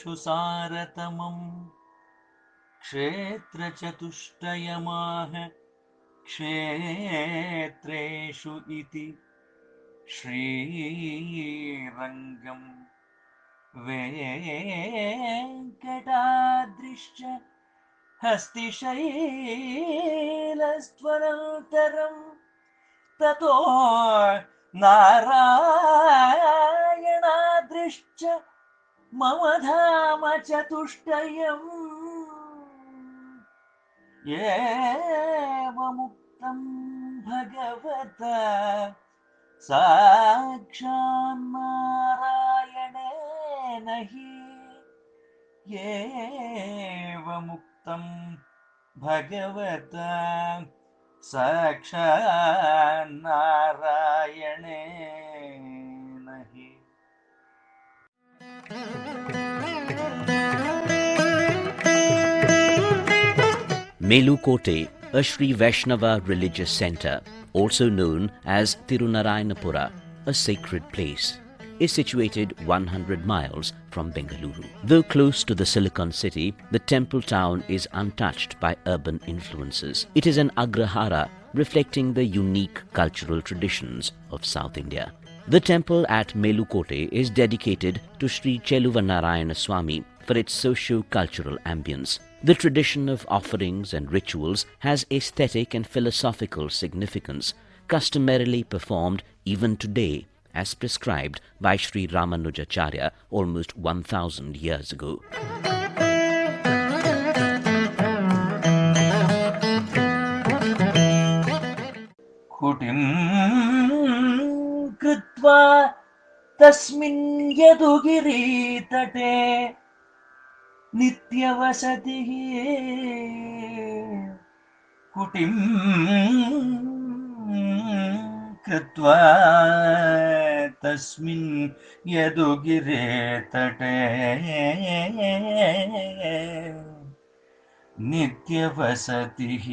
क्षेत्रेषु सारतमं क्षेत्रचतुष्टयमाह क्षेत्रेषु इति श्रीरङ्गं वेङ्कटाद्रिश्च हस्तिशैलस्त्वनन्तरं ततो नारायणाद्रिश्च मम धाम चतुष्टयम् एवमुक्तं भगवता साक्षान्नारायणेन हि एवमुक्तं भगवता साक्षान्नारायणेन हि. Melukote, a Sri Vaishnava religious centre, also known as Thirunarayanapura, a sacred place, is situated 100 miles from Bengaluru. Though close to the Silicon City, the temple town is untouched by urban influences. It is an agrahara reflecting the unique cultural traditions of South India. The temple at Melukote is dedicated to Sri Cheluvanarayana for its socio-cultural ambience. The tradition of offerings and rituals has aesthetic and philosophical significance, customarily performed even today as prescribed by Sri Ramanujacharya almost 1000 years ago. कुटिं कृत्वा तस्मिन् यदुगिरीतटे नित्यवसतिः कुटिं कृत्वा तस्मिन् यदुगिरीतटे नित्यवसतिः.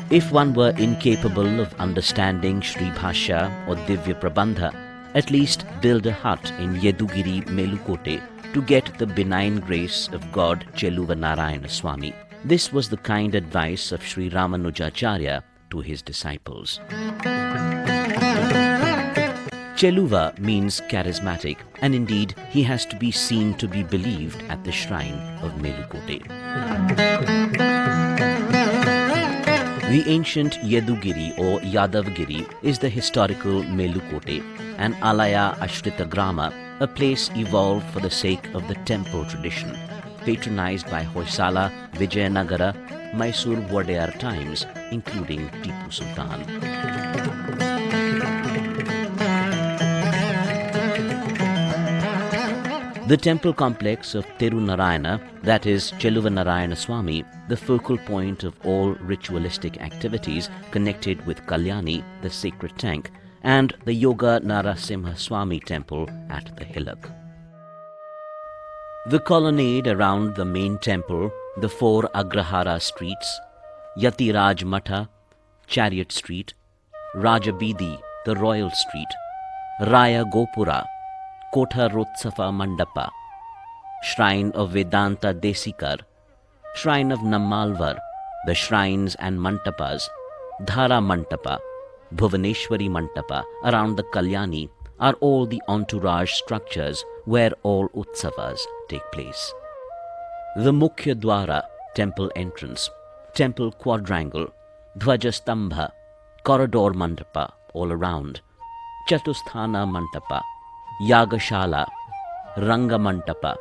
If one were incapable of understanding Sri Bhashya or Divya Prabandha, at least build a hut in Yedugiri Melukote to get the benign grace of God Cheluvanarayana Swami. This was the kind advice of Sri Ramanujacharya to his disciples. Cheluva means charismatic, and indeed he has to be seen to be believed at the shrine of Melukote. The ancient Yedugiri or Yadavgiri is the historical Melukote, an Alaya Ashrita Grama, a place evolved for the sake of the temple tradition, patronized by Hoysala, Vijayanagara, Mysore Wadeyar times, including Tipu Sultan. The temple complex of Thirunarayana, that is Cheluvanarayana Swami, the focal point of all ritualistic activities connected with Kalyani, the sacred tank, and the Yoga Narasimha Swami temple at the hillock. The colonnade around the main temple, the four Agrahara streets, Yatiraj Matha, Chariot Street, Rajabidi, the Royal Street, Raya Gopura, Kotharotsava Mandapa, Shrine of Vedanta Desikar, Shrine of Nammalvar, the shrines and mantapas, Dhara Mantapa, Bhuvaneshwari Mantapa around the Kalyani are all the entourage structures where all Utsavas take place. The Mukhya Dwara, temple entrance, temple quadrangle, Dhvajastambha, corridor Mantapa all around, Chatusthana Mantapa, Yagashala, Ranga Mantapa,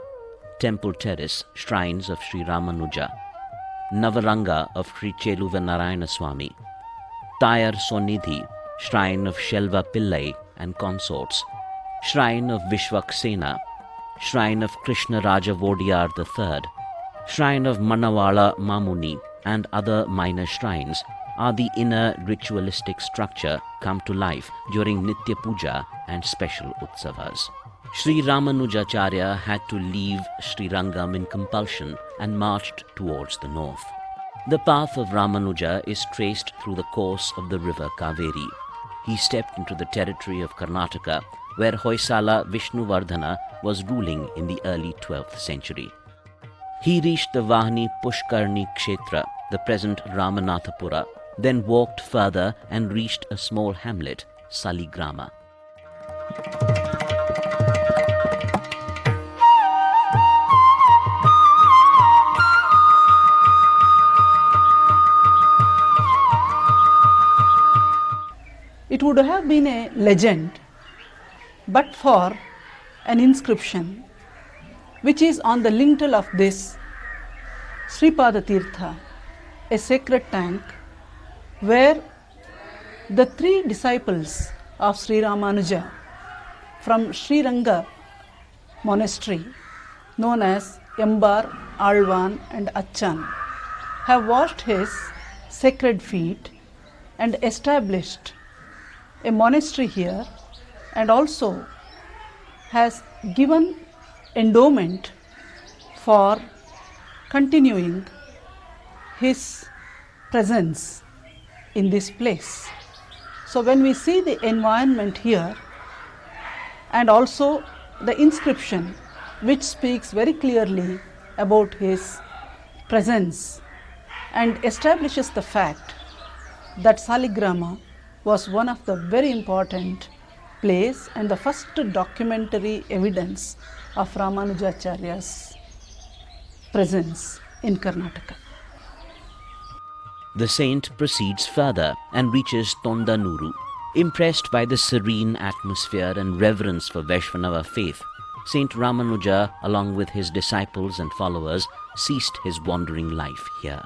temple terrace, shrines of Sri Ramanuja, Navaranga of Sri Cheluvanarayana Swami, Tayar Sonidhi, shrine of Shelva Pillai and consorts, shrine of Vishwaksena, shrine of Krishna Raja Vodiyar III, shrine of Manawala Mamuni and other minor shrines are the inner ritualistic structure come to life during Nitya Puja and special Utsavas. Sri Ramanujacharya had to leave Sri Rangam in compulsion and marched towards the north. The path of Ramanuja is traced through the course of the river Kaveri. he stepped into the territory of Karnataka, where Hoysala Vishnuvardhana was ruling in the early 12th century. He reached the Vahni Pushkarni Kshetra, the present Ramanathapura, then walked further and reached a small hamlet, Saligrama. It would have been a legend but for an inscription which is on the lintel of this Sripada Tirtha, a sacred tank where the three disciples of Sri Ramanuja from Sri Ranga monastery known as Yambar, Alvan and Achan have washed his sacred feet and established a monastery here, and also has given endowment for continuing his presence in this place. So when we see the environment here and also the inscription which speaks very clearly about his presence and establishes the fact that Saligrama was one of the very important place and the first documentary evidence of Ramanujacharya's presence in Karnataka. The saint proceeds further and reaches Tondanuru. Impressed by the serene atmosphere and reverence for Vaishnava faith, Saint Ramanuja, along with his disciples and followers, ceased his wandering life here.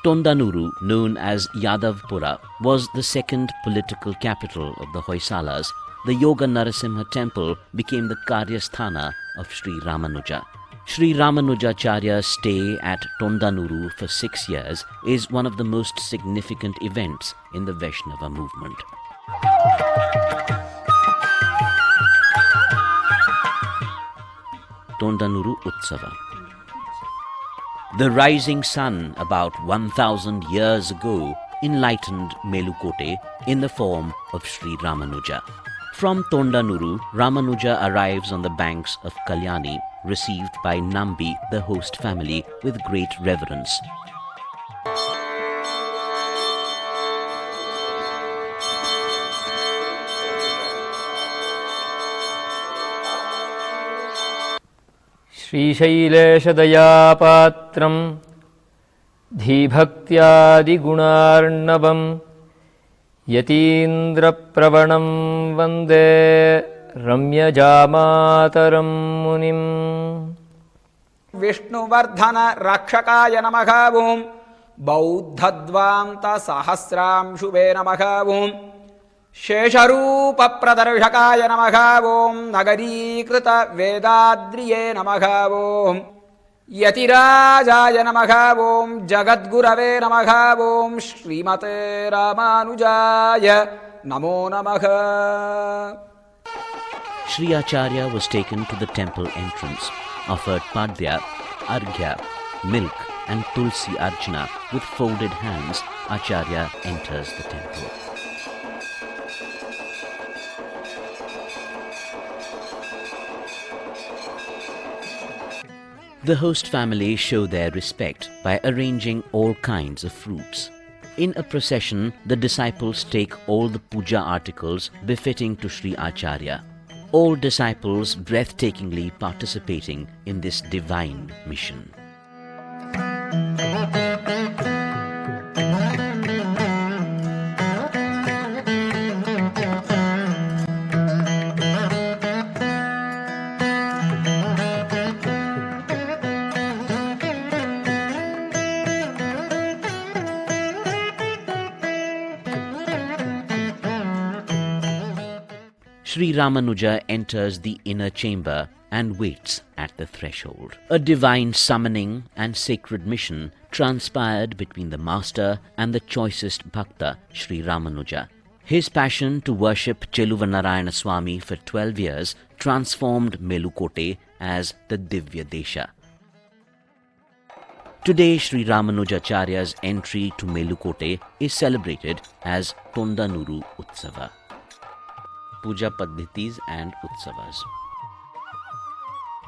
Tondanuru, known as Yadavpura, was the second political capital of the Hoysalas. The Yoga Narasimha temple became the Karyasthana of Sri Ramanuja. Sri Ramanujacharya's stay at Tondanuru for 6 years is one of the most significant events in the Vaishnava movement. Tondanuru Utsava. The rising sun about 1000 years ago enlightened Melukote in the form of Sri Ramanuja. From Tondanuru, Ramanuja arrives on the banks of Kalyani, received by Nambi, the host family, with great reverence. श्रीशैलेशदयापात्रं धीभक्त्यादिगुणार्णवं यतीन्द्रप्रवणं वन्दे रम्यजामातरं मुनिम्। विष्णुवर्धन रक्षकाय नमः ओं बौद्धध्वान्त सहस्रांशुवे नमः ओं शेषरूप प्रदर्शकाय नमः ओं नगरीकृत वेदाद्रिये नमः ओं यतिराजाय नमः ओं जगद्गुरवे नमः ओं श्रीमते रामानुजाय नमो नमः। Sri Acharya was taken to the temple entrance, offered padya, arghya, milk and tulsi archana. With folded hands, Acharya enters the temple. The host family show their respect by arranging all kinds of fruits. In a procession, the disciples take all the puja articles befitting to Sri Acharya. All disciples breathtakingly participating in this divine mission. Sri Ramanuja enters the inner chamber and waits at the threshold. A divine summoning and sacred mission transpired between the master and the choicest bhakta, Sri Ramanuja. His passion to worship Cheluvanarayana for 12 years transformed Melukote as the Divya Desha. Today, Sri Ramanujacharya's entry to Melukote is celebrated as Tondanuru Utsava. Puja Paddhatis and Utsavas.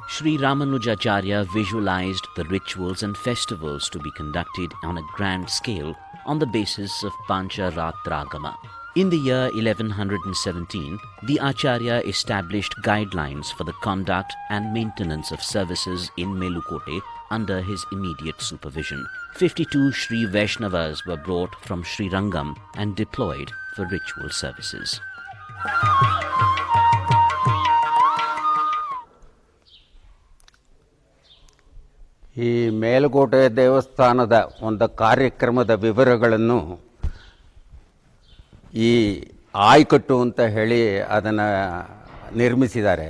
Sri Ramanujacharya visualized the rituals and festivals to be conducted on a grand scale on the basis of Pancha Ratragama. In the year 1117, the Acharya established guidelines for the conduct and maintenance of services in Melukote under his immediate supervision. 52 Sri Vaishnavas were brought from Sri Rangam and deployed for ritual services. ಈ ಮೇಲುಕೋಟೆ ದೇವಸ್ಥಾನದ ಒಂದು ಕಾರ್ಯಕ್ರಮದ ವಿವರಗಳನ್ನು ಈ ಆಯ್ಕಟ್ಟು ಅಂತ ಹೇಳಿ ಅದನ್ನು ನಿರ್ಮಿಸಿದ್ದಾರೆ.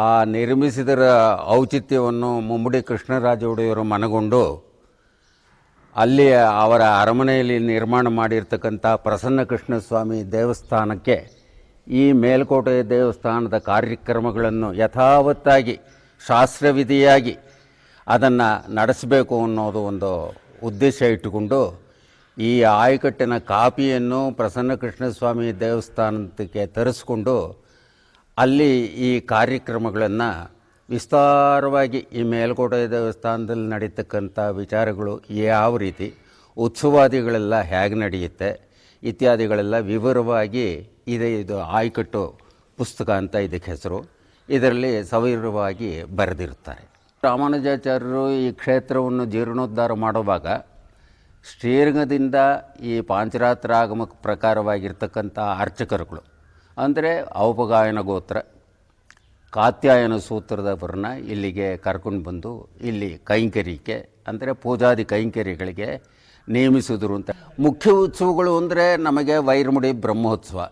ಆ ನಿರ್ಮಿಸಿದರ ಔಚಿತ್ಯವನ್ನು ಮುಮ್ಮಡಿ ಕೃಷ್ಣರಾಜ ಒಡೆಯರು ಮನಗೊಂಡು ಅಲ್ಲಿ ಅವರ ಅರಮನೆಯಲ್ಲಿ ನಿರ್ಮಾಣ ಮಾಡಿರ್ತಕ್ಕಂಥ ಪ್ರಸನ್ನ ಕೃಷ್ಣಸ್ವಾಮಿ ದೇವಸ್ಥಾನಕ್ಕೆ ಈ ಮೇಲುಕೋಟೆ ದೇವಸ್ಥಾನದ ಕಾರ್ಯಕ್ರಮಗಳನ್ನು ಯಥಾವತ್ತಾಗಿ ಶಾಸ್ತ್ರವಿಧಿಯಾಗಿ ಅದನ್ನು ನಡೆಸಬೇಕು ಅನ್ನೋದು ಒಂದು ಉದ್ದೇಶ ಇಟ್ಟುಕೊಂಡು ಈ ಆಯಕಟ್ಟಿನ ಕಾಪಿಯನ್ನು ಪ್ರಸನ್ನ ಕೃಷ್ಣಸ್ವಾಮಿ ದೇವಸ್ಥಾನಕ್ಕೆ ತರಿಸ್ಕೊಂಡು ಅಲ್ಲಿ ಈ ಕಾರ್ಯಕ್ರಮಗಳನ್ನು ವಿಸ್ತಾರವಾಗಿ ಈ ಮೇಲುಕೋಟೆ ದೇವಸ್ಥಾನದಲ್ಲಿ ನಡೀತಕ್ಕಂಥ ವಿಚಾರಗಳು ಯಾವ ರೀತಿ, ಉತ್ಸವಾದಿಗಳೆಲ್ಲ ಹೇಗೆ ನಡೆಯುತ್ತೆ ಇತ್ಯಾದಿಗಳೆಲ್ಲ ವಿವರವಾಗಿ ಇದು ಆಯಕಟ್ಟು ಪುಸ್ತಕ ಅಂತ ಇದಕ್ಕೆ ಹೆಸರು. ಇದರಲ್ಲಿ ಸವಿವರವಾಗಿ ಬರೆದಿರುತ್ತಾರೆ. ರಾಮಾನುಜಾಚಾರ್ಯರು ಈ ಕ್ಷೇತ್ರವನ್ನು ಜೀರ್ಣೋದ್ಧಾರ ಮಾಡುವಾಗ ಶ್ರೀರಂಗದಿಂದ ಈ ಪಾಂಚರಾತ್ರಾಗಮ ಪ್ರಕಾರವಾಗಿರ್ತಕ್ಕಂಥ ಅರ್ಚಕರುಗಳು ಅಂದರೆ ಔಪಗಾಯನ ಗೋತ್ರ, ಕಾತ್ಯಾಯನ ಸೂತ್ರದವರನ್ನ ಇಲ್ಲಿಗೆ ಕರ್ಕೊಂಡು ಬಂದು ಇಲ್ಲಿ ಕೈಂಕರ್ಯಕ್ಕೆ ಅಂದರೆ ಪೂಜಾದಿ ಕೈಂಕರ್ಯಗಳಿಗೆ ನೇಮಿಸಿದ್ರು ಅಂತ. ಮುಖ್ಯ ಉತ್ಸವಗಳು ಅಂದರೆ ನಮಗೆ ವೈರಮುಡಿ ಬ್ರಹ್ಮೋತ್ಸವ,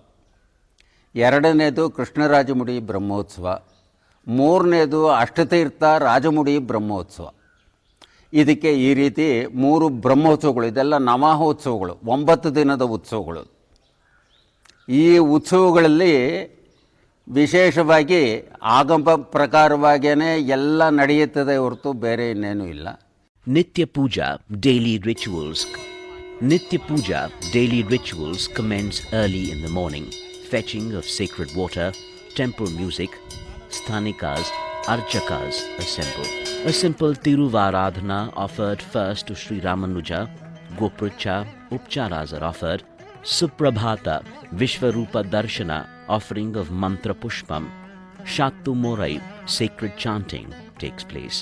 ಎರಡನೇದು ಕೃಷ್ಣರಾಜಮುಡಿ ಬ್ರಹ್ಮೋತ್ಸವ, ಮೂರನೇದು ಅಷ್ಟತೀರ್ಥ ರಾಜಮುಡಿ ಬ್ರಹ್ಮೋತ್ಸವ. ಇದಕ್ಕೆ ಈ ರೀತಿ 3 ಬ್ರಹ್ಮೋತ್ಸವಗಳು, ಇದೆಲ್ಲ ನವಾಹೋತ್ಸವಗಳು, 9 ದಿನದ ಉತ್ಸವಗಳು. ಈ ಉತ್ಸವಗಳಲ್ಲಿ ವಿಶೇಷವಾಗಿ ಆಗಮ ಪ್ರಕಾರವಾಗಿಯೇ ಎಲ್ಲ ನಡೆಯುತ್ತದೆ ಹೊರತು ಬೇರೆ ಇನ್ನೇನೂ ಇಲ್ಲ. Nitya Puja daily rituals. Nitya Puja daily rituals commence early in the morning. Fetching of sacred water, temple music, sthanikas, archakas assemble. A simple Tiruvaradhana offered first to Sri Ramanuja, Gopracha, Upcharas are offered, Suprabhata, Vishvarupa Darshana, offering of Mantra Pushpam, Shattu Morai, sacred chanting takes place.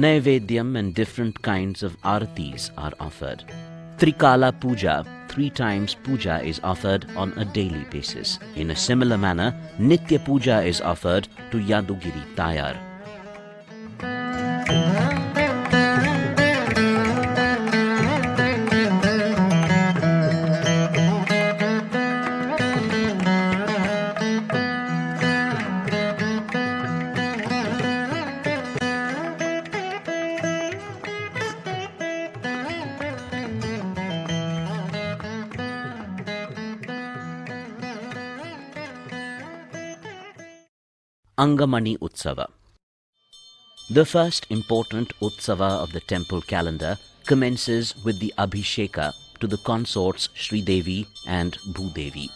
Naivedyam and different kinds of aratis are offered. Trikala Puja, 3 times puja is offered on a daily basis. In a similar manner, Nitya Puja is offered to Yadugiri Tayar. Angani Utsava. The first important Utsava of the temple calendar commences with the Abhisheka to the consorts Sri Devi and Bhudevi.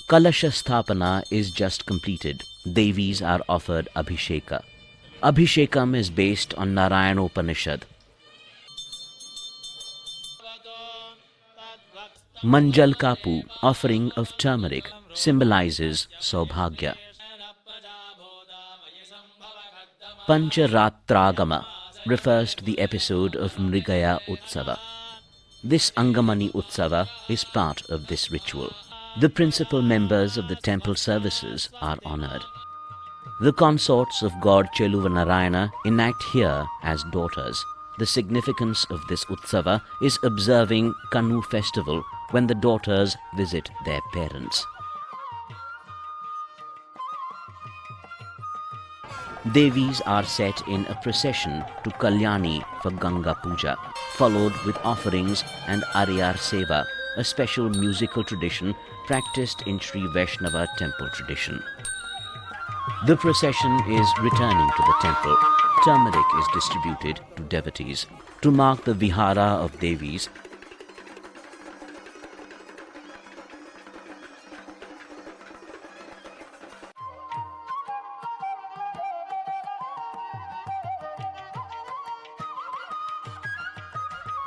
Kalasha Sthapana is just completed. Devis are offered Abhisheka. Abhishekam is based on Narayanopanishad. Manjal Kapu, offering of turmeric, symbolizes Saubhagya. Pancharatragama refers to the episode of Mrigaya Utsava. This Angani Utsava is part of this ritual. The principal members of the temple services are honored. The consorts of God Cheluvanarayana enact here as daughters. The significance of this Utsava is observing Kanu festival when the daughters visit their parents. Devis are set in a procession to Kalyani for Ganga Puja, followed with offerings and Ariyar Seva, a special musical tradition practiced in Sri Vaishnava temple tradition. The procession is returning to the temple. Turmeric is distributed to devotees. To mark the vihara of Devis,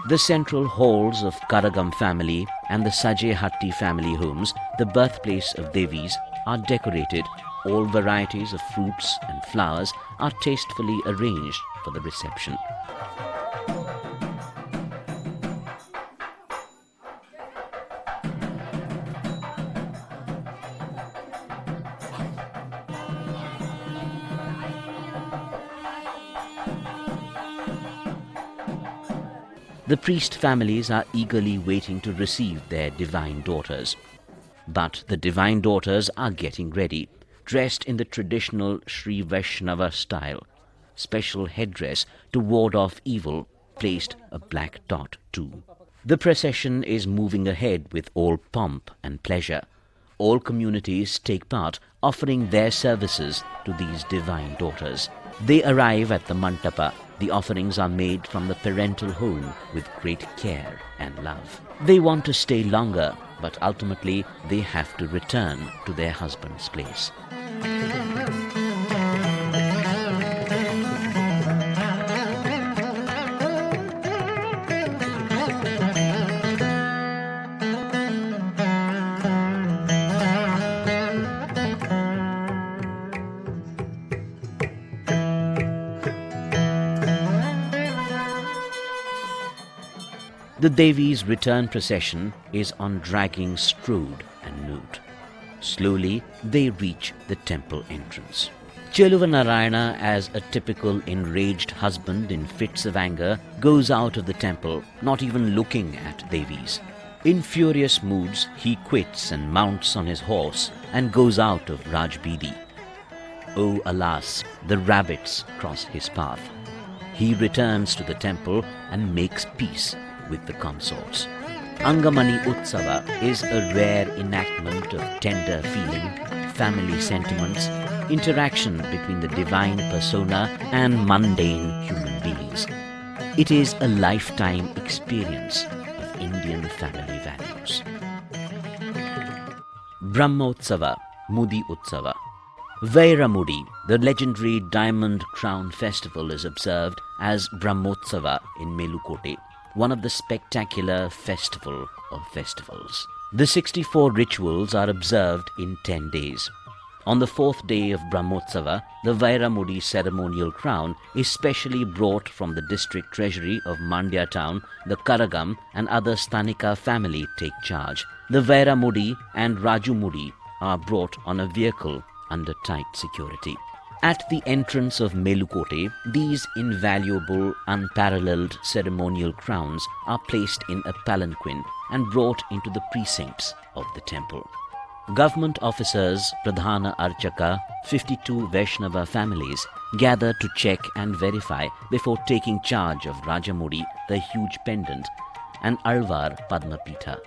the central halls of Karagam family and the Sajehatti family homes, the birthplace of Devis, are decorated. All varieties of fruits and flowers are tastefully arranged for the reception. The priest families are eagerly waiting to receive their divine daughters. But the divine daughters are getting ready, dressed in the traditional Sri Vaishnava style. Special headdress to ward off evil, placed a black dot too. The procession is moving ahead with all pomp and pleasure. All communities take part, offering their services to these divine daughters. They arrive at the mantapa. The offerings are made from the parental home with great care and love. They want to stay longer, but ultimately they have to return to their husband's place. The Devi's return procession is on dragging strode and note. Slowly they reach the temple entrance. Cheluvanarayana, as a typical enraged husband in fits of anger, goes out of the temple, not even looking at Devis. In furious moods, he quits and mounts on his horse and goes out of Rajbidi. Oh alas, the rabbits cross his path. He returns to the temple and makes peace with the consorts. Angani Utsava is a rare enactment of tender feeling, family sentiments, interaction between the divine persona and mundane human beings. It is a lifetime experience of Indian family values. Brahmotsava, Mudi Utsava. Vairamudi, the legendary diamond crown festival, is observed as Brahmotsava in Melukote, one of the spectacular festival of festivals. The 64 rituals are observed in 10 days. On the 4th day of Brahmotsava, the Vairamudi ceremonial crown is specially brought from the district treasury of Mandya town. The Karagam and other Sthanika family take charge. The Vairamudi and Rajumudi are brought on a vehicle under tight security. At the entrance of Melukote, these invaluable, unparalleled ceremonial crowns are placed in a palanquin and brought into the precincts of the temple. Government officers, Pradhana Archaka, 52 Vaishnava families gather to check and verify before taking charge of Rajamudi, the huge pendant, and Alvar Padmapitha.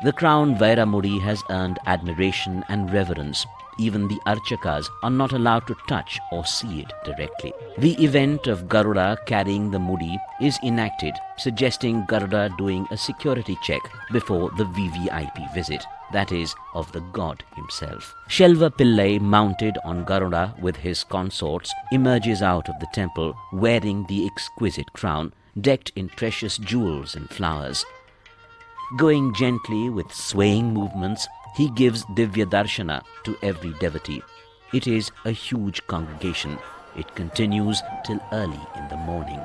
The crown Vairamudi has earned admiration and reverence. Even the Archakas are not allowed to touch or see it directly. The event of Garuda carrying the Mudi is enacted, suggesting Garuda doing a security check before the VVIP visit, that is, of the god himself. Shelva Pillai, mounted on Garuda with his consorts, emerges out of the temple wearing the exquisite crown, decked in precious jewels and flowers. Going gently with swaying movements, he gives Divya Darshana to every devotee. It is a huge congregation. It continues till early in the morning.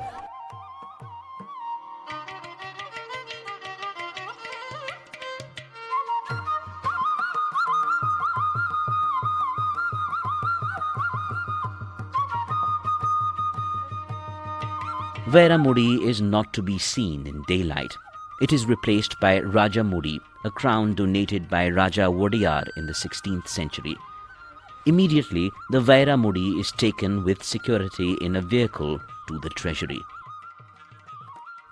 Vairamudi is not to be seen in daylight. It is replaced by Rajamudi, a crown donated by Raja Wadiyar in the 16th century. Immediately, the Vairamudi is taken with security in a vehicle to the treasury.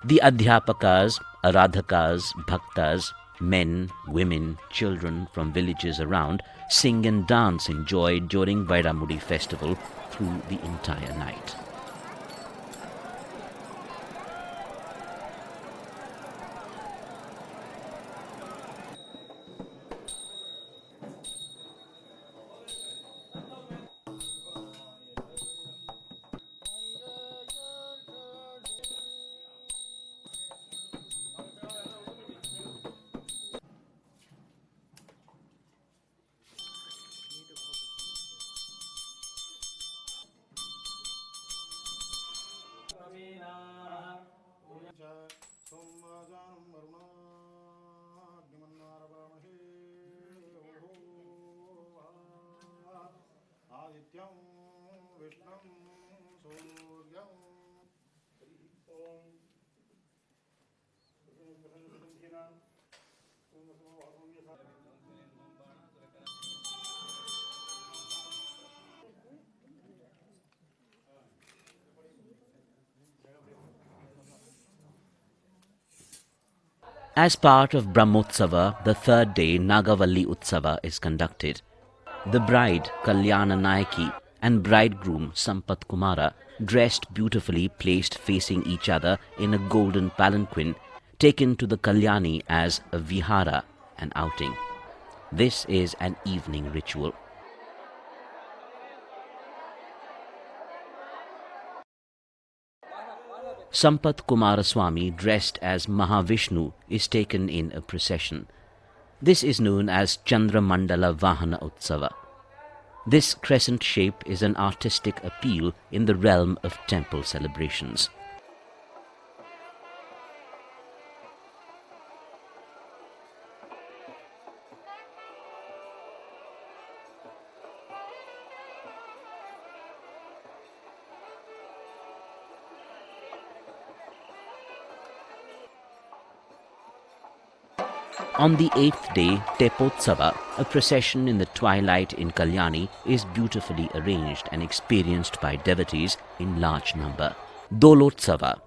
The Adhyapakas, Aradhakas, Bhaktas Men, women, children from villages around sing and dance in joy during Vairamudi festival through the entire night. As part of Brahmotsava, the third day Nagavalli Utsava is conducted. The bride, Kalyana Nayaki, and bridegroom, Sampath Kumara, dressed beautifully, placed facing each other in a golden palanquin, taken to the Kalyani as a vihara, an outing. This is an evening ritual. Sampath Kumaraswamy, dressed as Mahavishnu, is taken in a procession. This is known as Chandramandala Vahana Utsava. This crescent shape is an artistic appeal in the realm of temple celebrations. On the eighth day, Tepotsava, a procession in the twilight in Kalyani, is beautifully arranged and experienced by devotees in large number. Dolotsava.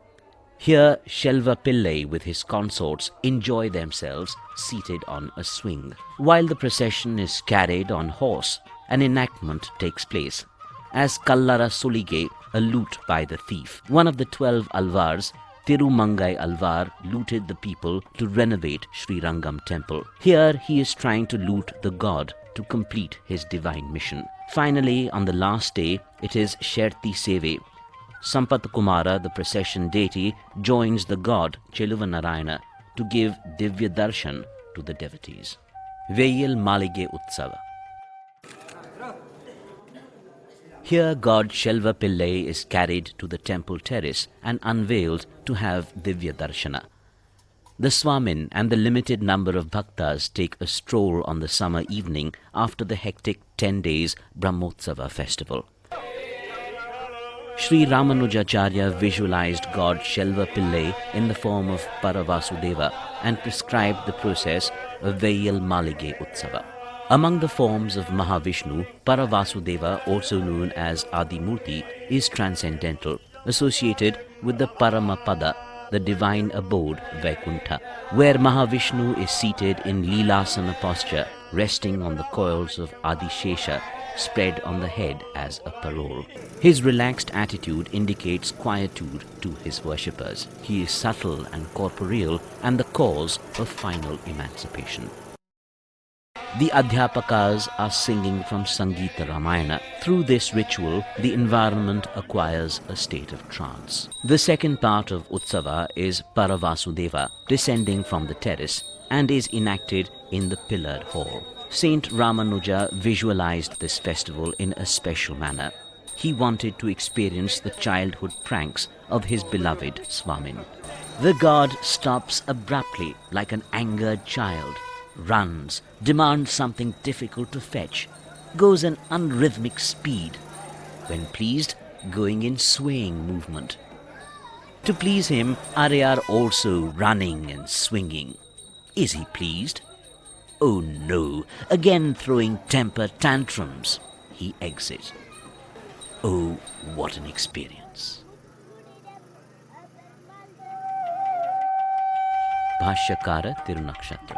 Here, Shelva Pillai with his consorts enjoy themselves seated on a swing. While the procession is carried on horse, an enactment takes place. As Kallara Sulige, a loot by the thief. One of the 12 alvars, Tirumangai Alvar, looted the people to renovate Sri Rangam temple. Here he is trying to loot the god to complete his divine mission. Finally, on the last day, it is Sherti Seve. Sampath Kumara, the procession deity, joins the god Cheluvanarayana to give Divya Darshan to the devotees. Veyil Malige Utsava. Here God Shelva Pillai is carried to the temple terrace and unveiled to have Divya Darshana. The Swamin and the limited number of bhaktas take a stroll on the summer evening after the hectic 10 days Brahmotsava festival. Sri Ramanujacharya visualized God Shelva Pillai in the form of Paravasudeva and prescribed the process of Veyil Malige Utsava. Among the forms of Mahavishnu, Paravasudeva, also known as Adimurti, is transcendental, associated with the Paramapada, the divine abode Vaikuntha, where Mahavishnu is seated in Leelasana posture, resting on the coils of Adishesha, spread on the head as a parole. His relaxed attitude indicates quietude to his worshippers. He is subtle and corporeal and the cause of final emancipation. The Adhyapakas are singing from Sangita Ramayana. Through this ritual, the environment acquires a state of trance. The second part of Utsava is Paravasudeva, descending from the terrace, and is enacted in the pillared hall. Saint Ramanuja visualized this festival in a special manner. He wanted to experience the childhood pranks of his beloved Swamin. The god stops abruptly like an angered child, runs, demands something difficult to fetch, goes an unrhythmic speed, when pleased, going in swaying movement. To please him, are also running and swinging. Is he pleased? Oh no, again throwing temper tantrums. He exits. Oh, what an experience. Bhashyakara Tirunakshatra.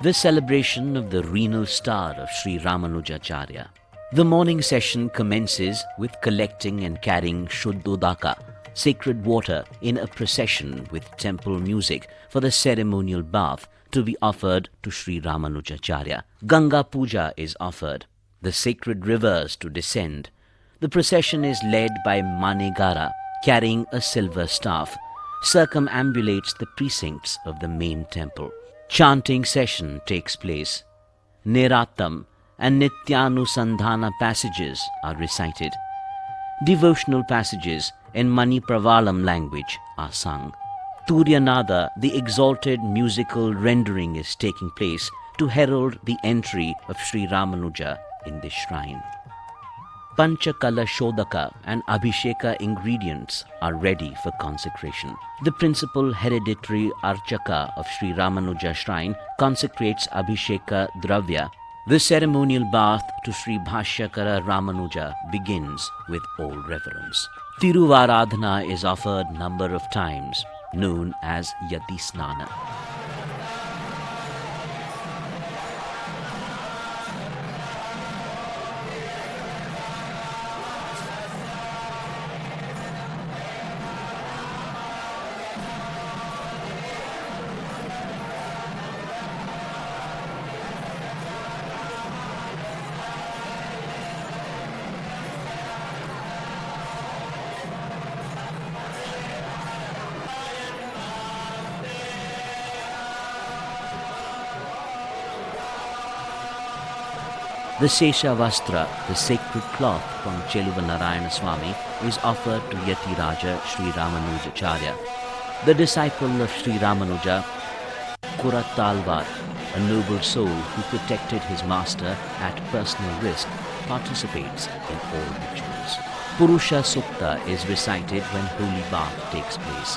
the celebration of the renal star of Sri Ramanujacharya. The morning session commences with collecting and carrying Shuddhodaka, sacred water, in a procession with temple music for the ceremonial bath to be offered to Sri Ramanujacharya. Ganga Puja is offered, the sacred rivers to descend. The procession is led by Manegara, carrying a silver staff, circumambulates the precincts of the main temple. Chanting session takes place. Niratam and Nityanusandhana passages are recited. Devotional passages in Manipravalam language are sung. Turyanada, the exalted musical rendering, is taking place to herald the entry of Sri Ramanuja in this shrine. Panchakala Shodaka and Abhisheka ingredients are ready for consecration. The principal hereditary Archaka of Sri Ramanuja shrine consecrates Abhisheka Dravya. The ceremonial bath to Sri Bhashyakara Ramanuja begins with all reverence. Tiruvaradhana is offered number of times, known as Yati Snana. The Sesha Vastra, the sacred cloth from Cheluva is offered to Yati Raja Sri Ramanujacharya. The disciple of Sri Ramanuja, Kurattalvar, a noble soul who protected his master at personal risk, participates in all rituals. Purusha Sukta is recited when holy bath takes place.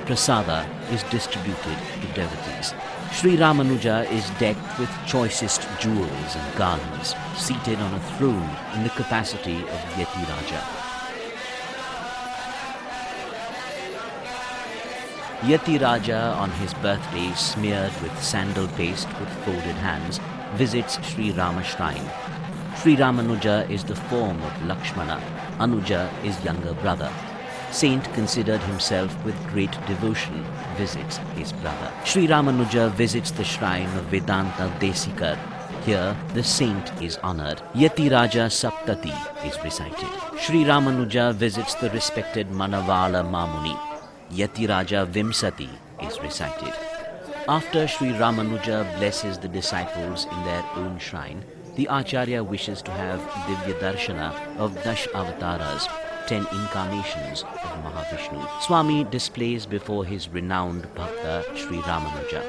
Prasada is distributed to devotees. Sri Ramanuja is decked with choicest jewels and garlands, seated on a throne in the capacity of Yati Raja. Yati Raja, on his birthday, smeared with sandal paste with folded hands, visits Sri Rama shrine. Sri Ramanuja is the form of Lakshmana. Anuja is younger brother. Saint considered himself with great devotion, visits his brother. Sri Ramanuja visits the shrine of Vedanta Desikar. Here, the saint is honored. Yati Raja Saptati is recited. Sri Ramanuja visits the respected Manavala Mamuni. Yati Raja Vimsati is recited. After Sri Ramanuja blesses the disciples in their own shrine, the Acharya wishes to have Divya Darshana of Dash Avataras, 10 incarnations of Mahavishnu. Swami displays before his renowned Bhakta Sri Ramanuja.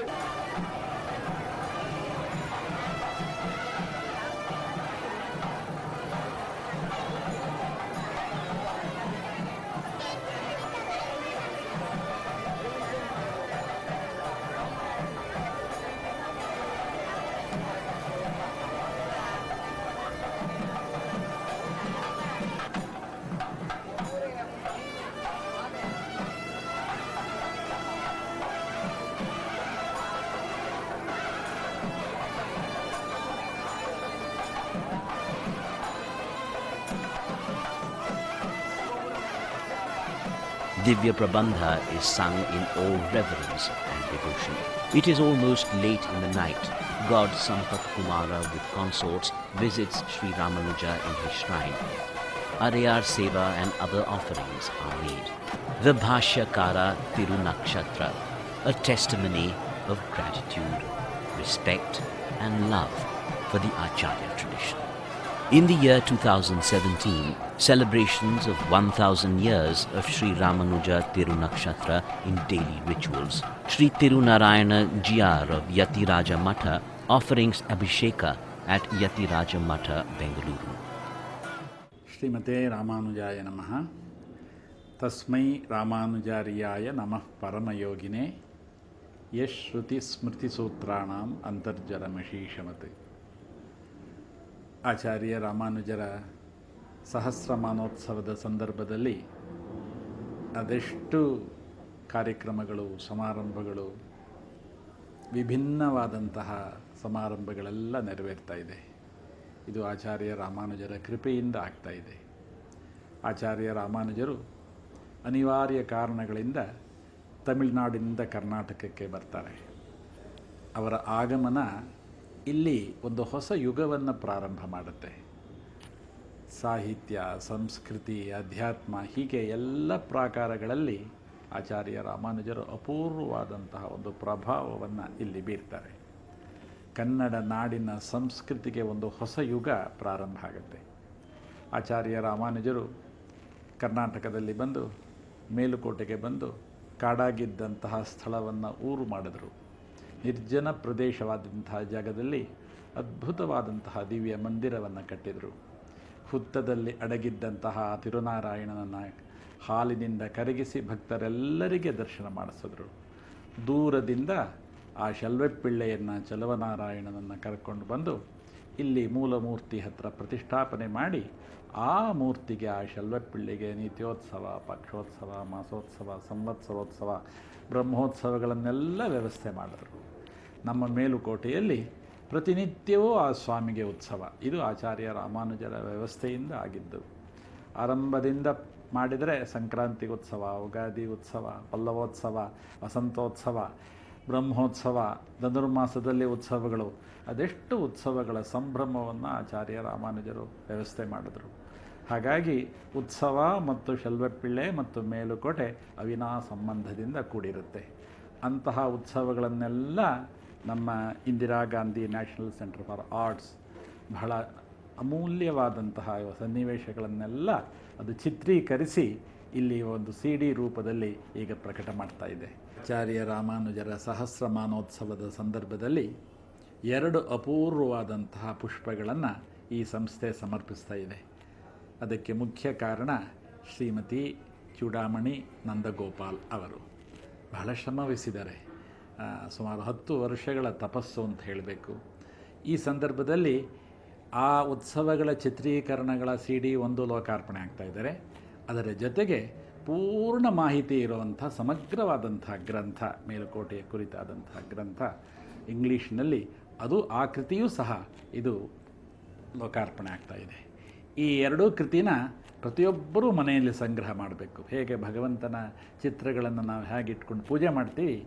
Divya Prabandha is sung in all reverence and devotion. It is almost late in the night. God Sampat Kumara with consorts visits Sri Ramanuja in his shrine. Arayar Seva and other offerings are made. The Bhashyakara Tirunakshatra, a testimony of gratitude, respect and love for the Acharya tradition. In the year 2017, celebrations of 1000 years of Sri Ramanuja Tirunakshatra in daily rituals. Sri Tirunarayanapuram of Yati Raja Matha offerings Abhisheka at Yati Raja Matha, Bengaluru. Srimate Ramanujaya Namaha Tasmai Ramanujariyaya Namah Paramayogine Yesh Shruti Smriti Sutranam Antarjaramashishimate. ಆಚಾರ್ಯ ರಾಮಾನುಜರ ಸಹಸ್ರಮಾನೋತ್ಸವದ ಸಂದರ್ಭದಲ್ಲಿ ಅದೆಷ್ಟು ಕಾರ್ಯಕ್ರಮಗಳು, ಸಮಾರಂಭಗಳು ವಿಭಿನ್ನವಾದಂತಹ ಸಮಾರಂಭಗಳೆಲ್ಲ ನೆರವೇರ್ತಾ ಇದೆ. ಇದು ಆಚಾರ್ಯ ರಾಮಾನುಜರ ಕೃಪೆಯಿಂದ ಆಗ್ತಾ ಇದೆ. ಆಚಾರ್ಯ ರಾಮಾನುಜರು ಅನಿವಾರ್ಯ ಕಾರಣಗಳಿಂದ ತಮಿಳುನಾಡಿನಿಂದ ಕರ್ನಾಟಕಕ್ಕೆ ಬರ್ತಾರೆ. ಅವರ ಆಗಮನ ಇಲ್ಲಿ ಒಂದು ಹೊಸ ಯುಗವನ್ನು ಪ್ರಾರಂಭ ಮಾಡುತ್ತೆ. ಸಾಹಿತ್ಯ, ಸಂಸ್ಕೃತಿ, ಅಧ್ಯಾತ್ಮ ಹೀಗೆ ಎಲ್ಲ ಪ್ರಾಕಾರಗಳಲ್ಲಿ ಆಚಾರ್ಯ ರಾಮಾನುಜರು ಅಪೂರ್ವವಾದಂತಹ ಒಂದು ಪ್ರಭಾವವನ್ನು ಇಲ್ಲಿ ಬೀರ್ತಾರೆ. ಕನ್ನಡ ನಾಡಿನ ಸಂಸ್ಕೃತಿಗೆ ಒಂದು ಹೊಸ ಯುಗ ಪ್ರಾರಂಭ ಆಗುತ್ತೆ. ಆಚಾರ್ಯ ರಾಮಾನುಜರು ಕರ್ನಾಟಕದಲ್ಲಿ ಬಂದು ಮೇಲುಕೋಟೆಗೆ ಬಂದು ಕಾಡಾಗಿದ್ದಂತಹ ಸ್ಥಳವನ್ನು ಊರು ಮಾಡಿದರು. ನಿರ್ಜನ ಪ್ರದೇಶವಾದಂತಹ ಜಾಗದಲ್ಲಿ ಅದ್ಭುತವಾದಂತಹ ದಿವ್ಯ ಮಂದಿರವನ್ನು ಕಟ್ಟಿದರು. ಹುತ್ತದಲ್ಲಿ ಅಡಗಿದ್ದಂತಹ ತಿರುನಾರಾಯಣನನ್ನು ಹಾಲಿನಿಂದ ಕರಗಿಸಿ ಭಕ್ತರೆಲ್ಲರಿಗೆ ದರ್ಶನ ಮಾಡಿಸಿದ್ರು. ದೂರದಿಂದ ಆ ಶಲ್ವೆಪಿಳ್ಳೆಯನ್ನು ಚಲವನಾರಾಯಣನನ್ನು ಕರ್ಕೊಂಡು ಬಂದು ಇಲ್ಲಿ ಮೂಲಮೂರ್ತಿ ಹತ್ರ ಪ್ರತಿಷ್ಠಾಪನೆ ಮಾಡಿ ಆ ಮೂರ್ತಿಗೆ, ಆ ಶಲ್ವೆಪಿಳ್ಳೆಗೆ ನಿತ್ಯೋತ್ಸವ, ಪಕ್ಷೋತ್ಸವ, ಮಾಸೋತ್ಸವ, ಸಂವತ್ಸರೋತ್ಸವ, ಬ್ರಹ್ಮೋತ್ಸವಗಳನ್ನೆಲ್ಲ ವ್ಯವಸ್ಥೆ ಮಾಡಿದ್ರು. ನಮ್ಮ ಮೇಲುಕೋಟೆಯಲ್ಲಿ ಪ್ರತಿನಿತ್ಯವೂ ಆ ಸ್ವಾಮಿಗೆ ಉತ್ಸವ. ಇದು ಆಚಾರ್ಯ ರಾಮಾನುಜರ ವ್ಯವಸ್ಥೆಯಿಂದ ಆಗಿದ್ದು. ಆರಂಭದಿಂದ ಮಾಡಿದರೆ ಸಂಕ್ರಾಂತಿ ಉತ್ಸವ, ಯುಗಾದಿ ಉತ್ಸವ, ಪಲ್ಲವೋತ್ಸವ, ವಸಂತೋತ್ಸವ, ಬ್ರಹ್ಮೋತ್ಸವ, ಧನುರ್ಮಾಸದಲ್ಲಿ ಉತ್ಸವಗಳು, ಅದೆಷ್ಟು ಉತ್ಸವಗಳ ಸಂಭ್ರಮವನ್ನು ಆಚಾರ್ಯ ರಾಮಾನುಜರು ವ್ಯವಸ್ಥೆ ಮಾಡಿದರು. ಹಾಗಾಗಿ ಉತ್ಸವ ಮತ್ತು ಶಲ್ವಪಿಳ್ಳೆ ಮತ್ತು ಮೇಲುಕೋಟೆ ಅವಿನಾ ಸಂಬಂಧದಿಂದ ಕೂಡಿರುತ್ತೆ. ಅಂತಹ ಉತ್ಸವಗಳನ್ನೆಲ್ಲ ನಮ್ಮ Indira Gandhi national centre for arts ಬಹಳ ಅಮೂಲ್ಯವಾದಂತಹ ಸನ್ನಿವೇಶಗಳನ್ನೆಲ್ಲ ಅದು ಚಿತ್ರೀಕರಿಸಿ ಇಲ್ಲಿ ಒಂದು CD ರೂಪದಲ್ಲಿ ಈಗ ಪ್ರಕಟ ಮಾಡ್ತಾ ಇದೆ. ಆಚಾರ್ಯ ರಾಮಾನುಜರ ಸಹಸ್ರಮಾನೋತ್ಸವದ ಸಂದರ್ಭದಲ್ಲಿ 2 ಅಪೂರ್ವವಾದಂತಹ ಪುಷ್ಪಗಳನ್ನು ಈ ಸಂಸ್ಥೆ ಸಮರ್ಪಿಸ್ತಾ ಇದೆ. ಅದಕ್ಕೆ ಮುಖ್ಯ ಕಾರಣ ಶ್ರೀಮತಿ ಚೂಡಾಮಣಿ ನಂದಗೋಪಾಲ್ ಅವರು ಬಹಳ ಶ್ರಮವಹಿಸಿದ್ದಾರೆ. ಸುಮಾರು 10 ವರ್ಷಗಳ ತಪಸ್ಸು ಅಂತ ಹೇಳಬೇಕು. ಈ ಸಂದರ್ಭದಲ್ಲಿ ಆ ಉತ್ಸವಗಳ ಚಿತ್ರೀಕರಣಗಳ CD ಒಂದು ಲೋಕಾರ್ಪಣೆ ಆಗ್ತಾ ಇದ್ದಾರೆ. ಅದರ ಜೊತೆಗೆ ಪೂರ್ಣ ಮಾಹಿತಿ ಇರುವಂಥ ಸಮಗ್ರವಾದಂಥ ಗ್ರಂಥ, ಮೇಲುಕೋಟೆಯ ಕುರಿತಾದಂಥ ಗ್ರಂಥ ಇಂಗ್ಲೀಷ್ನಲ್ಲಿ, ಅದು ಆ ಕೃತಿಯೂ ಸಹ ಇದು ಲೋಕಾರ್ಪಣೆ ಆಗ್ತಾ ಇದೆ. ಈ 2 ಕೃತಿನ ಪ್ರತಿಯೊಬ್ಬರೂ ಮನೆಯಲ್ಲಿ ಸಂಗ್ರಹ ಮಾಡಬೇಕು. ಹೇಗೆ ಭಗವಂತನ ಚಿತ್ರಗಳನ್ನು ನಾವು ಹೇಗೆ ಇಟ್ಕೊಂಡು ಪೂಜೆ ಮಾಡ್ತೀವಿ,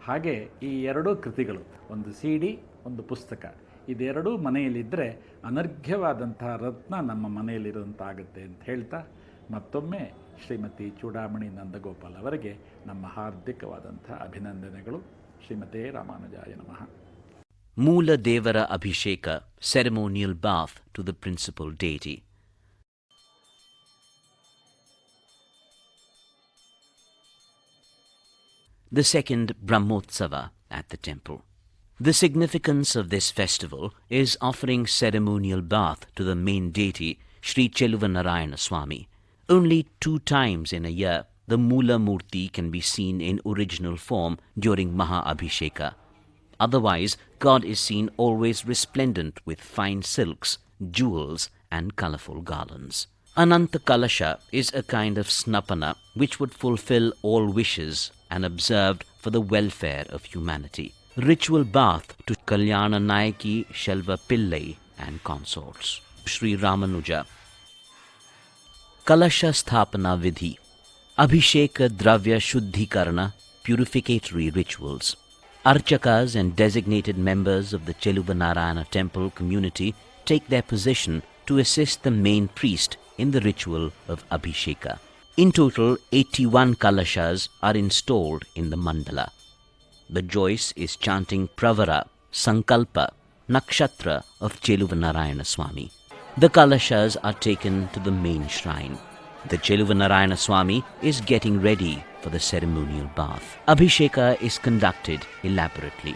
ಹಾಗೆ ಈ 2 ಕೃತಿಗಳು, ಒಂದು CD, ಒಂದು ಪುಸ್ತಕ, ಇದೆರಡೂ ಮನೆಯಲ್ಲಿದ್ದರೆ ಅನರ್ಘ್ಯವಾದಂತಹ ರತ್ನ ನಮ್ಮ ಮನೆಯಲ್ಲಿರುವಂತಾಗುತ್ತೆ ಅಂತ ಹೇಳ್ತಾ ಮತ್ತೊಮ್ಮೆ ಶ್ರೀಮತಿ ಚೂಡಾಮಣಿ ನಂದಗೋಪಾಲ್ ಅವರಿಗೆ ನಮ್ಮ ಹಾರ್ದಿಕವಾದಂಥ ಅಭಿನಂದನೆಗಳು. ಶ್ರೀಮತೆ ರಾಮಾನುಜಾಯ ನಮಃ. Moola Devara Abhisheka, ceremonial bath to the principal deity. The second Brahmotsava at the temple. The significance of this festival is offering ceremonial bath to the main deity, Sri Cheluvanarayana Only 2 times in a year the Moola Murti can be seen in original form during Maha Abhisheka. Otherwise, God is seen always resplendent with fine silks, jewels and colourful garlands. Ananta Kalasha is a kind of snapana which would fulfill all wishes and observed for the welfare of humanity. Ritual bath to Kalyana Nayaki Shelva Pillai and consorts. Sri Ramanuja. Kalasha Sthapana Vidhi. Abhisheka Dravya Shuddhikarana purificatory rituals. Archakas and designated members of the Cheluvanarayana temple community take their position to assist the main priest in the ritual of Abhisheka. In total, 81 kalashas are installed in the mandala. The Joyce is chanting Pravara, Sankalpa, Nakshatra of Cheluvanarayana Swami. The kalashas are taken to the main shrine. The Cheluvanarayana Swami is getting ready for the ceremonial bath. Abhisheka is conducted elaborately.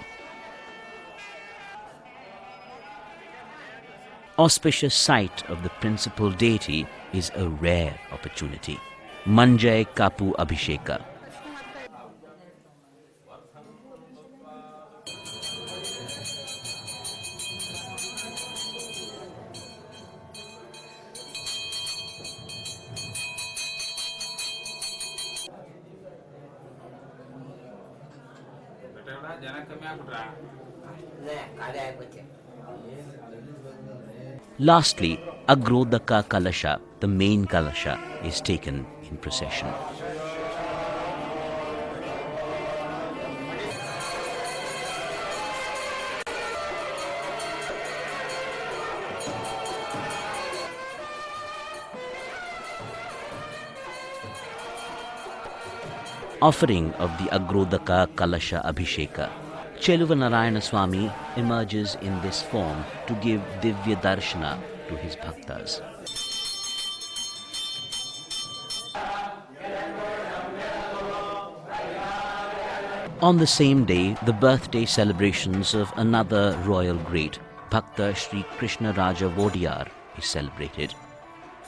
Auspicious sight of the principal deity is a rare opportunity. Manjay Kapu Abhisheka. Lastly, Agrodaka Kalasha, the main Kalasha, is taken in procession. Offering of the Agrodaka Kalasha Abhisheka. Cheluvanarayana emerges in this form to give Divya Darshana to his bhaktas. On the same day, the birthday celebrations of another royal great, Bhakta Sri Krishna Raja Vodiyar, is celebrated.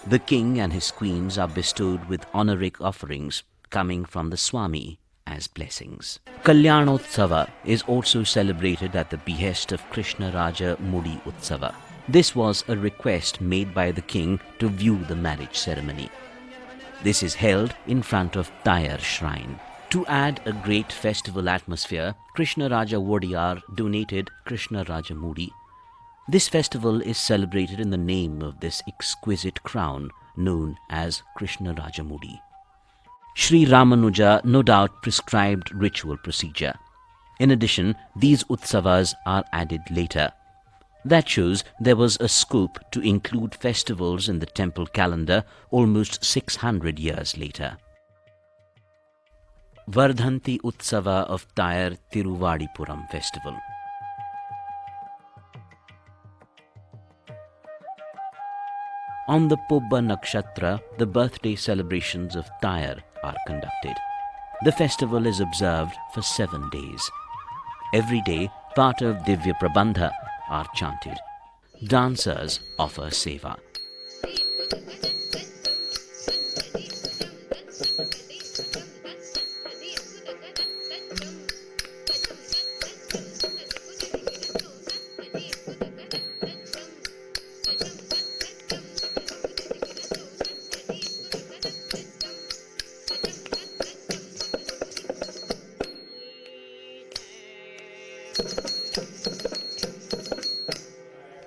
The king and his queens are bestowed with honorific offerings coming from the Swami as blessings. Kalyanotsava is also celebrated at the behest of Krishna Raja Mudi Utsava. This was a request made by the king to view the marriage ceremony. This is held in front of Tayar shrine. To add a great festival atmosphere, Krishna Raja Vodiyar donated Krishna Raja Mudi. This festival is celebrated in the name of this exquisite crown known as Krishna Raja Mudi. Sri Ramanuja no doubt prescribed ritual procedure. In addition, these utsavas are added later. That shows there was a scope to include festivals in the temple calendar almost 600 years later. Vardhanti Utsava of Tayar Tirunarayanapuram festival. On the Pobba Nakshatra, the birthday celebrations of Tayar are conducted. The festival is observed for 7 days. Every day, part of Divya Prabandha are chanted. Dancers offer seva.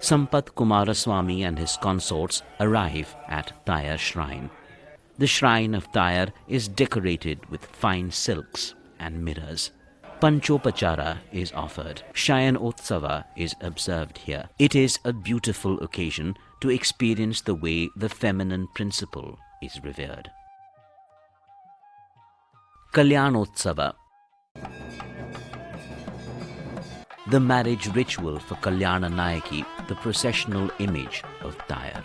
Sampath Kumaraswamy and his consorts arrive at Tayar shrine. The shrine of Tayar is decorated with fine silks and mirrors. Panchopachara is offered. Adhyayanotsava is observed here. It is a beautiful occasion to experience the way the feminine principle is revered. Kalyanotsava. The marriage ritual for Kalyana Nayaki, the processional image of Tayar.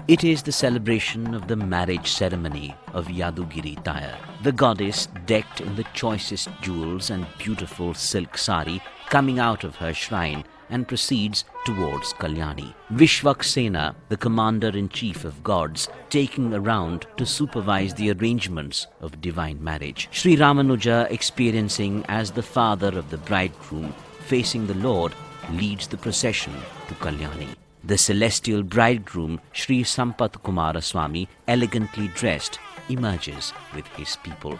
It is the celebration of the marriage ceremony of Yadugiri Tayar. The goddess, decked in the choicest jewels and beautiful silk sari, coming out of her shrine and proceeds towards Kalyani. Vishwaksena, the commander-in-chief of gods, taking around to supervise the arrangements of divine marriage. Sri Ramanuja, experiencing as the father of the bridegroom, facing the Lord, leads the procession to Kalyani. The celestial bridegroom, Sri Sampath Kumaraswamy, elegantly dressed, emerges with his people.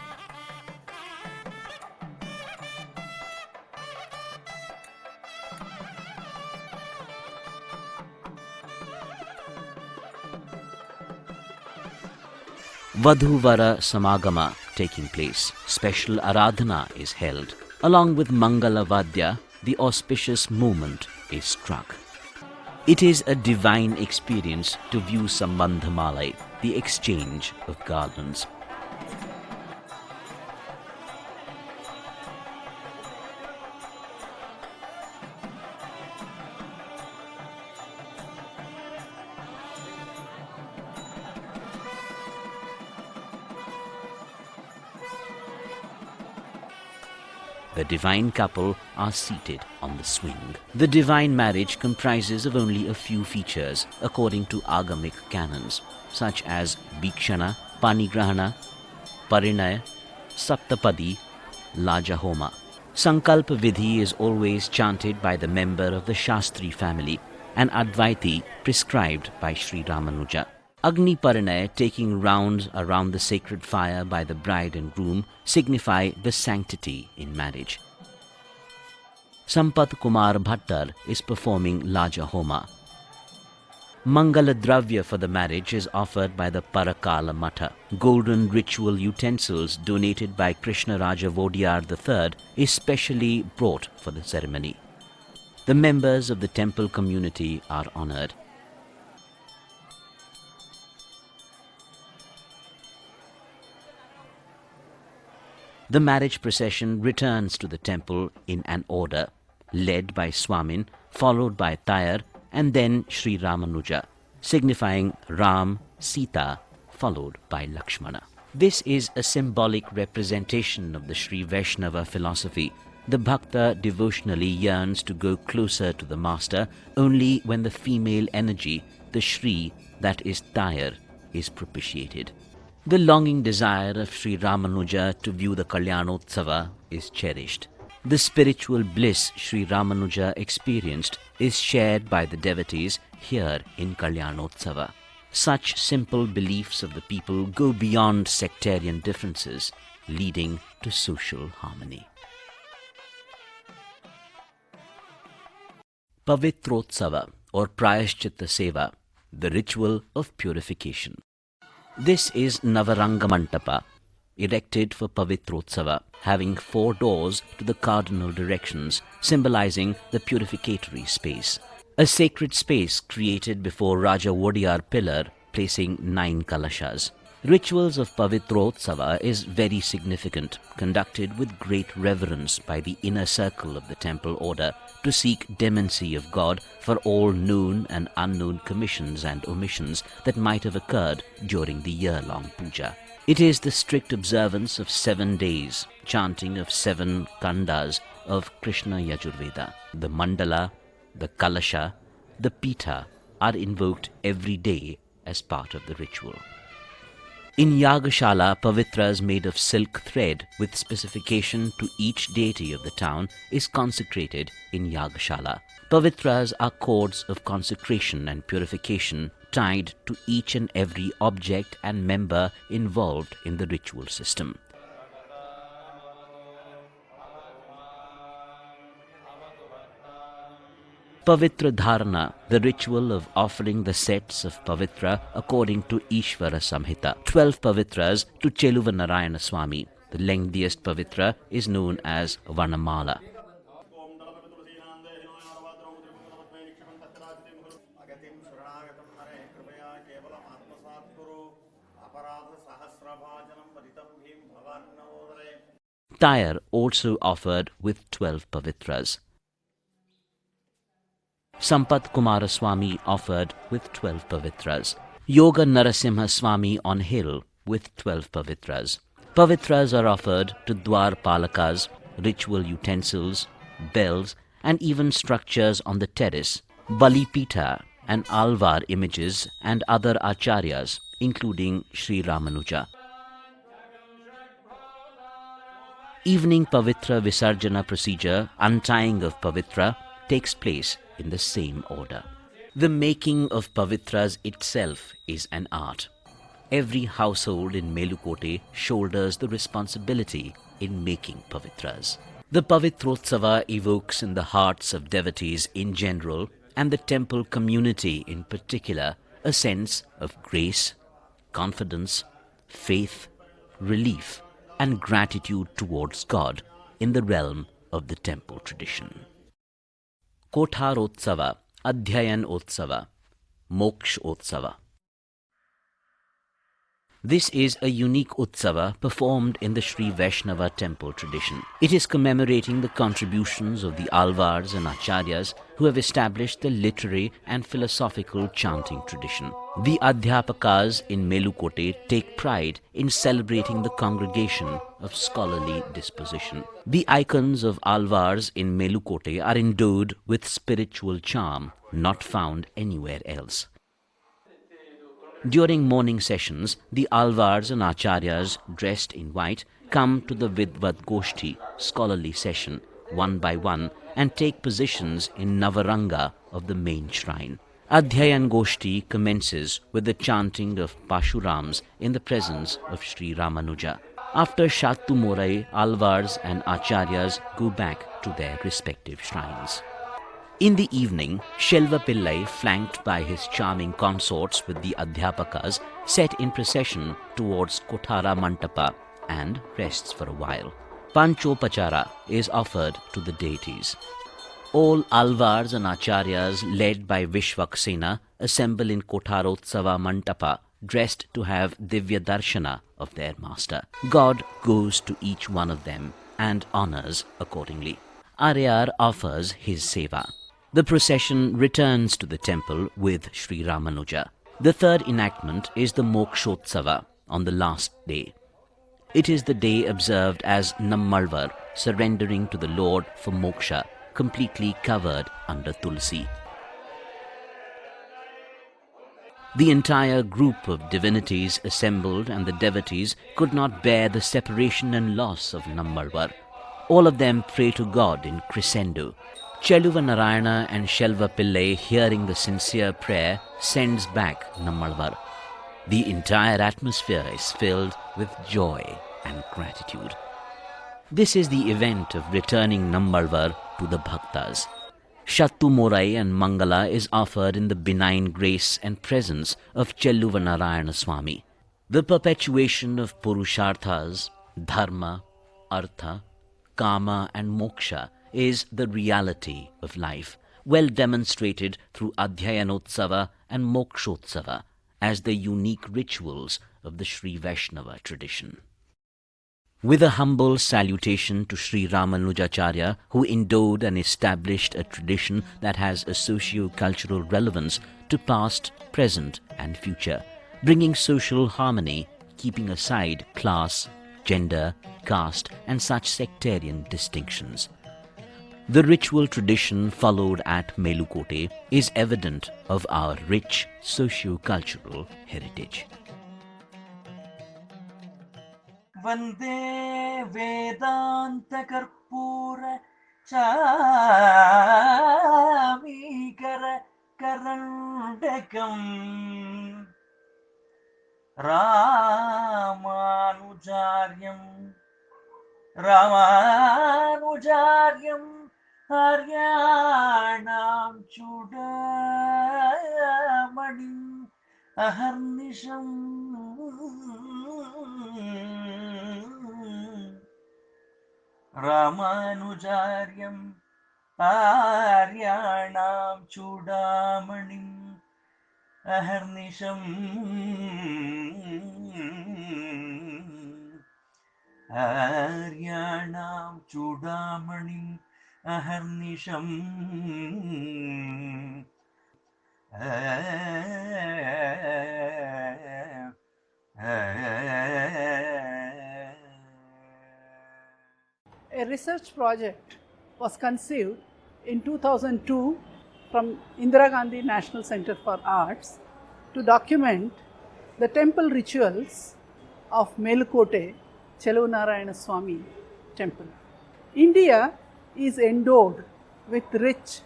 Vadhu-vara samagama taking place. Special aradhana is held. Along with Mangala Vadya, the auspicious moment is struck. It is a divine experience to view Sambandhamalai, the exchange of garlands. The divine couple are seated on the swing. The divine marriage comprises of only a few features according to Agamic canons, such as Bhikshana, Panigrahana, Parinaya, Saptapadi, Lajahoma. Sankalpa Vidhi is always chanted by the member of the Shastri family and Advaiti prescribed by Sri Ramanuja. Agni Parinaya, taking rounds around the sacred fire by the bride and groom, signify the sanctity in marriage. Sampath Kumar Bhattar is performing Laja Homa. Mangala Dravya for the marriage is offered by the Parakala Matha. Golden ritual utensils donated by Krishna Raja Vodiyar III is specially brought for the ceremony. The members of the temple community are honored. The marriage procession returns to the temple in an order, led by Swamin, followed by Tayar, and then Sri Ramanuja, signifying Ram, Sita, followed by Lakshmana. This is a symbolic representation of the Sri Vaishnava philosophy. The bhakta devotionally yearns to go closer to the master only when the female energy, the Sri, that is Tayar, is propitiated. The longing desire of Sri Ramanuja to view the Adhyayanotsava is cherished. The spiritual bliss Sri Ramanuja experienced is shared by the devotees here in Adhyayanotsava. Such simple beliefs of the people go beyond sectarian differences, leading to social harmony. Pavitrotsava or Prayashchitta Seva, the ritual of purification. This is Navaranga Mantapa, erected for Pavitrotsava, having 4 doors to the cardinal directions, symbolizing the purificatory space. A sacred space created before Raja Vodiyar pillar, placing 9 kalashas. Rituals of Pavitrotsava is very significant, conducted with great reverence by the inner circle of the temple order to seek demency of God for all known and unknown commissions and omissions that might have occurred during the year-long puja. It is the strict observance of 7 days, chanting of 7 kandas of Krishna Yajurveda. The mandala, the kalasha, the pitha are invoked every day as part of the ritual. In Yagashala, pavitras made of silk thread with specification to each deity of the town is consecrated in Yagashala. Pavitras are cords of consecration and purification tied to each and every object and member involved in the ritual system. Pavitra Dharana, the ritual of offering the sets of Pavitra according to Ishvara Samhita. 12 Pavitras to Cheluva Swami. The lengthiest Pavitra is known as Vanamala. Tayar also offered with 12 Pavitras. Sampath Kumaraswamy offered with 12 Pavitras. Yoga Narasimha Swami on hill with 12 Pavitras. Pavitras are offered to Dwar Palakas, ritual utensils, bells, and even structures on the terrace, Balipita and Alvar images and other acharyas, including Sri Ramanuja. Evening Pavitra Visarjana procedure, untying of Pavitra, takes place in the same order. The making of Pavitras itself is an art. Every household in Melukote shoulders the responsibility in making Pavitras. The Pavitrotsava evokes in the hearts of devotees in general and the temple community in particular a sense of grace, confidence, faith, relief, and gratitude towards God in the realm of the temple tradition. Kotharotsava, Adhyayanotsava, Mokshotsava. This is a unique Utsava performed in the Sri Vaishnava temple tradition. It is commemorating the contributions of the Alvars and Acharyas who have established the literary and philosophical chanting tradition. The Adhyapakas in Melukote take pride in celebrating the congregation of scholarly disposition. The icons of Alvars in Melukote are endowed with spiritual charm not found anywhere else. During morning sessions, the Alvars and Acharyas, dressed in white, come to the Vidvat Goshti, scholarly session, one by one, and take positions in Navaranga of the main shrine. Adhyayan Goshti commences with the chanting of Pashurams in the presence of Sri Ramanuja. After Shattu Morai, Alvars and Acharyas go back to their respective shrines. In the evening, Shelva Pillai, flanked by his charming consorts with the Adhyapakas, set in procession towards Kothara Mantapa and rests for a while. Panchopachara is offered to the deities. All Alvars and Acharyas, led by Vishwaksena, assemble in Kotharotsava Mantapa, dressed to have Divya Darshana of their master. God goes to each one of them and honors accordingly. Aryar offers his seva. The procession returns to the temple with Sri Ramanuja. The third enactment is the Mokshotsava on the last day. It is the day observed as Nammalvar, surrendering to the Lord for moksha, completely covered under tulsi. The entire group of divinities assembled and the devotees could not bear the separation and loss of Nammalvar. All of them pray to God in crescendo. Cheluva Narayana and Shelva Pillai, hearing the sincere prayer, sends back Nammalvar. The entire atmosphere is filled with joy and gratitude. This is the event of returning Nammalvar to the Bhaktas. Shattu Morai and Mangala is offered in the benign grace and presence of Cheluva Narayana Swami. The perpetuation of Purusharthas, Dharma, Artha, Kama and Moksha is the reality of life, well demonstrated through Adhyayanotsava and Mokshotsava as the unique rituals of the Sri Vaishnava tradition. With a humble salutation to Sri Ramanujacharya, who endowed and established a tradition that has a socio-cultural relevance to past, present and future, bringing social harmony, keeping aside class, gender, caste and such sectarian distinctions. The ritual tradition followed at Melukote is evident of our rich socio-cultural heritage. Vande Vedanta Karpura Chamikara Karandakam Ramanujaryam Aryanam Chudamanim Aharnisham Ramanujaryam Aryanam Chudamanim Aharnisham Aryanam Chudamanim Aharnisham A research project was conceived in 2002 from Indira Gandhi National Center for Arts to document the temple rituals of Melukote Thirunarayanapuram temple. India is endowed with rich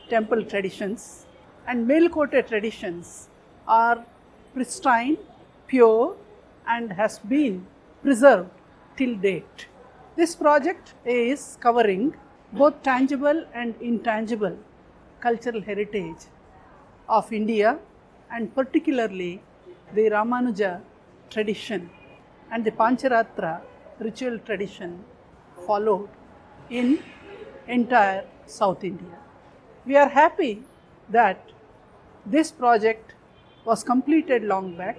temple traditions, and Melukote traditions are pristine, pure and has been preserved till date. This project is covering both tangible and intangible cultural heritage of India, and particularly the Ramanuja tradition and the Pancharatra ritual tradition followed in entire South India. We are happy that this project was completed long back,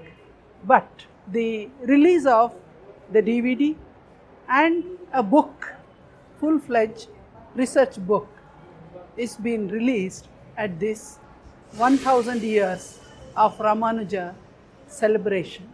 but the release of the DVD and a book, full-fledged research book, is being released at this 1000 years of Ramanuja celebration.